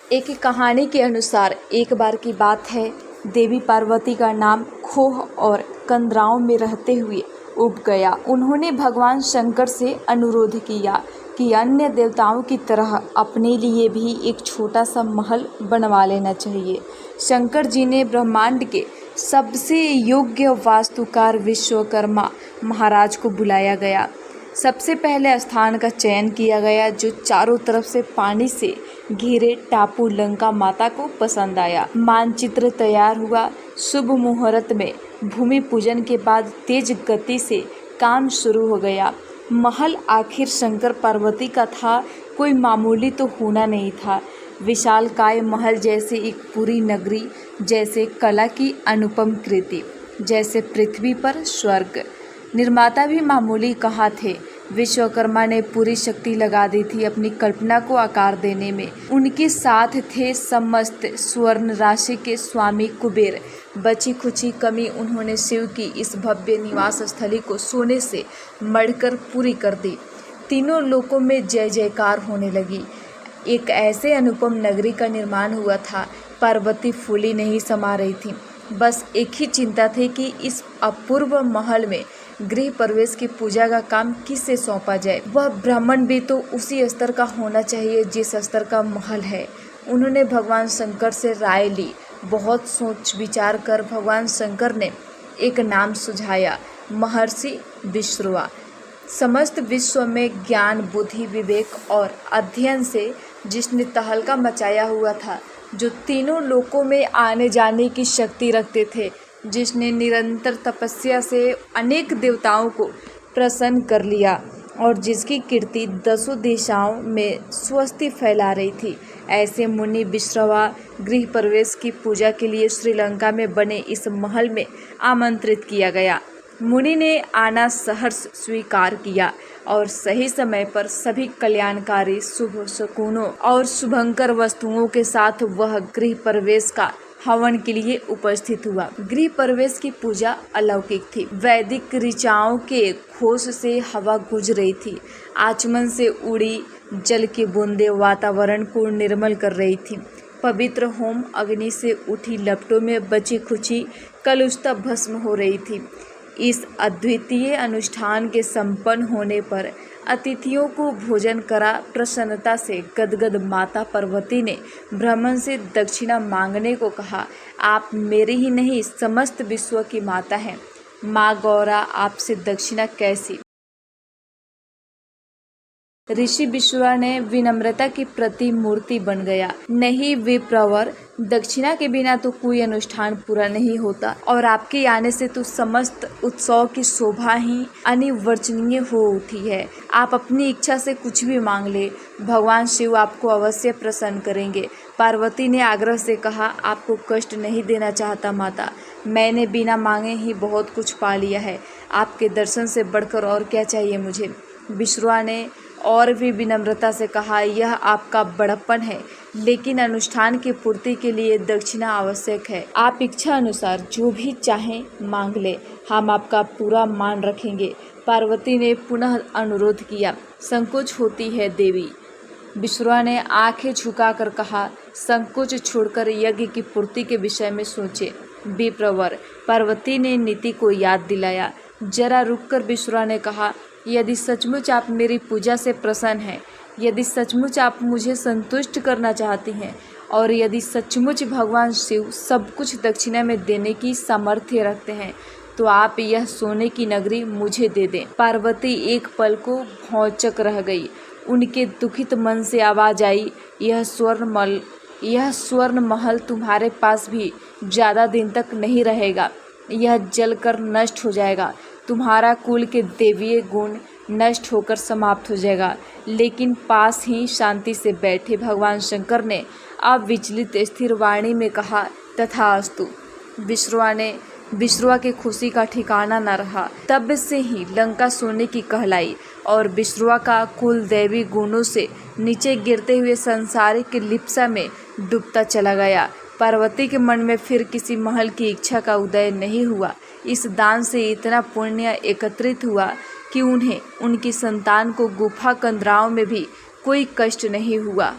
एक कहानी के अनुसार एक बार की बात है, देवी पार्वती का नाम खोह और कंदराओं में रहते हुए उब गया। उन्होंने भगवान शंकर से अनुरोध किया कि अन्य देवताओं की तरह अपने लिए भी एक छोटा सा महल बनवा लेना चाहिए। शंकर जी ने ब्रह्मांड के सबसे योग्य वास्तुकार विश्वकर्मा महाराज को बुलाया गया। सबसे पहले स्थान का चयन किया गया जो चारों तरफ से पानी से घिरे टापू लंका माता को पसंद आया। मानचित्र तैयार हुआ। शुभ मुहूर्त में भूमि पूजन के बाद तेज गति से काम शुरू हो गया। महल आखिर शंकर पार्वती का था, कोई मामूली तो होना नहीं था। विशालकाय महल जैसे एक पूरी नगरी, जैसे कला की अनुपम कृति, जैसे पृथ्वी पर स्वर्ग। निर्माता भी मामूली कहाँ थे। विश्वकर्मा ने पूरी शक्ति लगा दी थी अपनी कल्पना को आकार देने में। उनके साथ थे समस्त स्वर्ण राशि के स्वामी कुबेर। बची खुची कमी उन्होंने शिव की इस भव्य निवास स्थली को सोने से मढ़कर पूरी कर दी। तीनों लोकों में जय जयकार होने लगी। एक ऐसे अनुपम नगरी का निर्माण हुआ था। पार्वती फूली नहीं समा रही थी। बस एक ही चिंता थी कि इस अपूर्व महल में गृह प्रवेश की पूजा का काम किससे सौंपा जाए। वह ब्राह्मण भी तो उसी स्तर का होना चाहिए जिस स्तर का महल है। उन्होंने भगवान शंकर से राय ली। बहुत सोच विचार कर भगवान शंकर ने एक नाम सुझाया, महर्षि विश्रवा। समस्त विश्व में ज्ञान, बुद्धि, विवेक और अध्ययन से जिसने तहलका मचाया हुआ था, जो तीनों लोकों में आने जाने की शक्ति रखते थे, जिसने निरंतर तपस्या से अनेक देवताओं को प्रसन्न कर लिया और जिसकी कीर्ति 10 दिशाओं में स्वस्ति फैला रही थी, ऐसे मुनि विश्रवा गृह प्रवेश की पूजा के लिए श्रीलंका में बने इस महल में आमंत्रित किया गया। मुनि ने आना सहर्ष स्वीकार किया और सही समय पर सभी कल्याणकारी शुभ शकुनों और शुभंकर वस्तुओं के साथ वह गृह प्रवेश का हवन के लिए उपस्थित हुआ। गृह प्रवेश की पूजा अलौकिक थी। वैदिक ऋचाओं के घोष से हवा गूंज रही थी। आचमन से उड़ी जल की बूंदें वातावरण को निर्मल कर रही थी। पवित्र होम अग्नि से उठी लपटों में बची खुची कलुषता भस्म हो रही थी। इस अद्वितीय अनुष्ठान के संपन्न होने पर अतिथियों को भोजन करा। प्रसन्नता से गदगद माता पार्वती ने ब्राह्मण से दक्षिणा मांगने को कहा। आप मेरे ही नहीं, समस्त विश्व की माता हैं। माँ गौरा, आपसे दक्षिणा कैसी? ऋषि विश्रवा ने विनम्रता की प्रतिमूर्ति बन गया। नहीं विप्रवर, दक्षिणा के बिना तो कोई अनुष्ठान पूरा नहीं होता और आपके आने से तो समस्त उत्सव की शोभा ही अनिर्वचनीय हो उठी है। आप अपनी इच्छा से कुछ भी मांग ले, भगवान शिव आपको अवश्य प्रसन्न करेंगे। पार्वती ने आग्रह से कहा, आपको कष्ट नहीं देना चाहता माता, मैंने बिना मांगे ही बहुत कुछ पा लिया है। आपके दर्शन से बढ़कर और क्या चाहिए मुझे? विश्रवा ने और भी विनम्रता से कहा, यह आपका बड़प्पन है, लेकिन अनुष्ठान की पूर्ति के लिए दक्षिणा आवश्यक है। आप इच्छा अनुसार जो भी चाहें मांग ले, हम आपका पूरा मान रखेंगे। पार्वती ने पुनः अनुरोध किया। संकोच होती है देवी। विश्रवा ने आंखें झुकाकर कहा, संकोच छोड़कर यज्ञ की पूर्ति के विषय में सोचे। विप्रवर, पार्वती ने नीति को याद दिलाया। जरा रुककर विश्रवा ने कहा, यदि सचमुच आप मेरी पूजा से प्रसन्न हैं, यदि सचमुच आप मुझे संतुष्ट करना चाहती हैं और यदि सचमुच भगवान शिव सब कुछ दक्षिणा में देने की सामर्थ्य रखते हैं, तो आप यह सोने की नगरी मुझे दे दें। पार्वती एक पल को भौंचक रह गई। उनके दुखित मन से आवाज आई, यह स्वर्ण महल तुम्हारे पास भी ज़्यादा दिन तक नहीं रहेगा। यह जलकर नष्ट हो जाएगा। तुम्हारा कुल के देवीय गुण नष्ट होकर समाप्त हो जाएगा। लेकिन पास ही शांति से बैठे भगवान शंकर ने अविचलित स्थिर वाणी में कहा, तथास्तु। विश्रवा की खुशी का ठिकाना न रहा। तब से ही लंका सोने की कहलाई और विश्रवा का कुल दैवी गुणों से नीचे गिरते हुए संसारिक लिप्सा में डूबता चला गया। पार्वती के मन में फिर किसी महल की इच्छा का उदय नहीं हुआ। इस दान से इतना पुण्य एकत्रित हुआ कि उन्हें उनकी संतान को गुफा कंदराओं में भी कोई कष्ट नहीं हुआ।